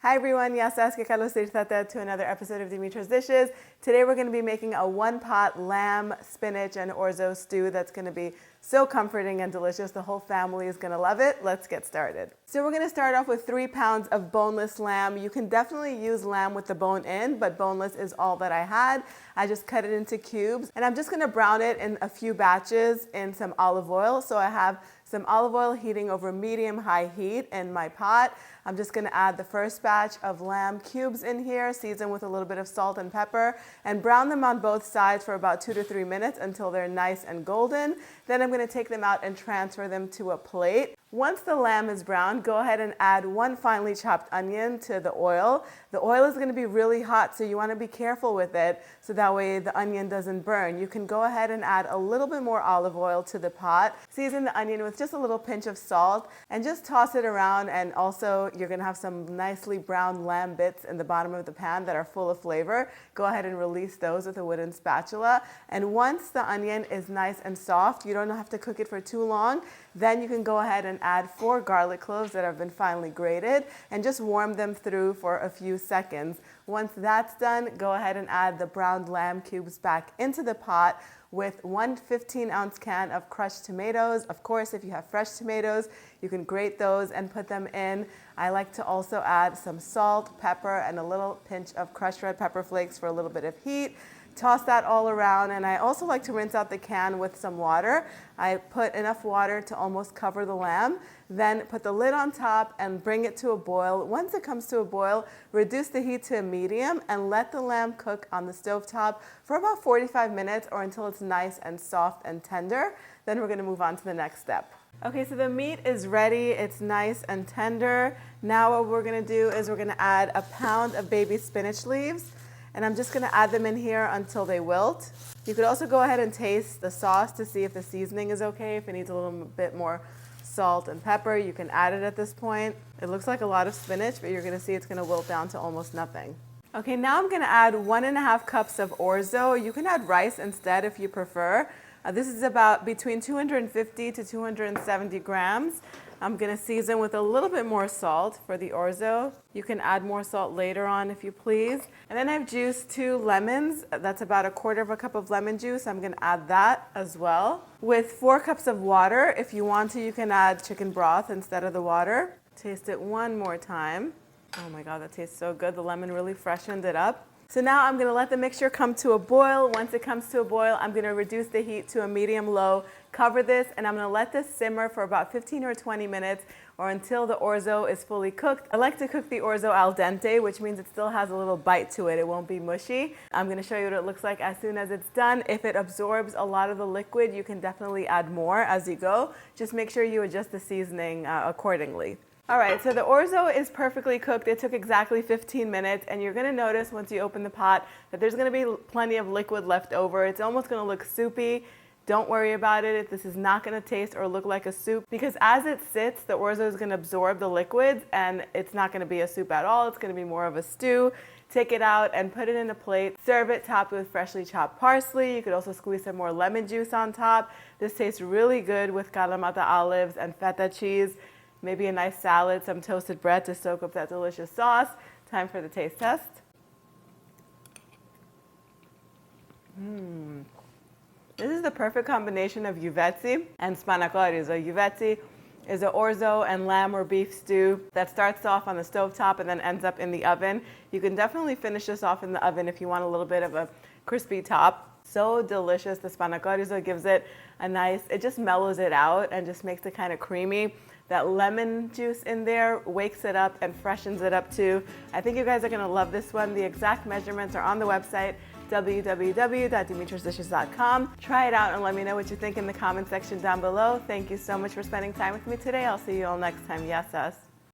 Hi everyone, yasas que kalos to another episode of Dimitra's Dishes. Today we're going to be making a one-pot lamb, spinach, and orzo stew that's going to be so comforting and delicious. The whole family is going to love it. Let's get started. So we're going to start off with 3 pounds of boneless lamb. You can definitely use lamb with the bone in, but boneless is all that I had. I just cut it into cubes, and I'm just going to brown it in a few batches in some olive oil. So I have some olive oil heating over medium-high heat in my pot. I'm just going to add the first batch of lamb cubes in here, season with a little bit of salt and pepper, and brown them on both sides for about 2 to 3 minutes until they're nice and golden. Then I'm going to take them out and transfer them to a plate. Once the lamb is browned, go ahead and add 1 finely chopped onion to the oil. The oil is going to be really hot, so you want to be careful with it so that way the onion doesn't burn. You can go ahead and add a little bit more olive oil to the pot. Season the onion with just a little pinch of salt and just toss it around, and also you're going to have some nicely browned lamb bits in the bottom of the pan that are full of flavor. Go ahead and release those with a wooden spatula. And once the onion is nice and soft, you don't have to cook it for too long. Then you can go ahead and add 4 garlic cloves that have been finely grated and just warm them through for a few seconds. Once that's done, go ahead and add the browned lamb cubes back into the pot with 1 15-ounce can of crushed tomatoes. Of course, if you have fresh tomatoes, you can grate those and put them in. I like to also add some salt, pepper, and a little pinch of crushed red pepper flakes for a little bit of heat. Toss that all around, and I also like to rinse out the can with some water. I put enough water to almost cover the lamb, then put the lid on top and bring it to a boil. Once it comes to a boil, reduce the heat to a medium and let the lamb cook on the stovetop for about 45 minutes or until it's nice and soft and tender. Then we're going to move on to the next step. Okay, so the meat is ready. It's nice and tender. Now what we're going to do is we're going to add 1 pound of baby spinach leaves. And I'm just going to add them in here until they wilt. You could also go ahead and taste the sauce to see if the seasoning is okay. If it needs a little bit more salt and pepper, you can add it at this point. It looks like a lot of spinach, but you're going to see it's going to wilt down to almost nothing. Okay, now I'm going to add 1.5 cups of orzo. You can add rice instead if you prefer. This is about between 250 to 270 grams. I'm going to season with a little bit more salt for the orzo. You can add more salt later on if you please. And then I've juiced 2 lemons. That's about 1/4 cup of lemon juice. I'm going to add that as well. With 4 cups of water, if you want to, you can add chicken broth instead of the water. Taste it one more time. Oh my God, that tastes so good. The lemon really freshened it up. So now I'm going to let the mixture come to a boil. Once it comes to a boil, I'm going to reduce the heat to a medium-low, cover this, and I'm going to let this simmer for about 15 or 20 minutes or until the orzo is fully cooked. I like to cook the orzo al dente, which means it still has a little bite to it. It won't be mushy. I'm going to show you what it looks like as soon as it's done. If it absorbs a lot of the liquid, you can definitely add more as you go. Just make sure you adjust the seasoning accordingly. All right, so the orzo is perfectly cooked. It took exactly 15 minutes, and you're gonna notice once you open the pot that there's gonna be plenty of liquid left over. It's almost gonna look soupy. Don't worry about it. This is not gonna taste or look like a soup because as it sits, the orzo is gonna absorb the liquids and it's not gonna be a soup at all. It's gonna be more of a stew. Take it out and put it in a plate. Serve it topped with freshly chopped parsley. You could also squeeze some more lemon juice on top. This tastes really good with kalamata olives and feta cheese. Maybe a nice salad, some toasted bread to soak up that delicious sauce. Time for the taste test. This is the perfect combination of uvetzi and spinach. Uvetzi is an orzo and lamb or beef stew that starts off on the stovetop and then ends up in the oven. You can definitely finish this off in the oven if you want a little bit of a crispy top. So delicious. The spinach gives it a nice, it just mellows it out and just makes it kind of creamy. That lemon juice in there wakes it up and freshens it up too. I think you guys are gonna love this one. The exact measurements are on the website, www.dimitrasdishes.com. Try it out and let me know what you think in the comment section down below. Thank you so much for spending time with me today. I'll see you all next time. Yes, us.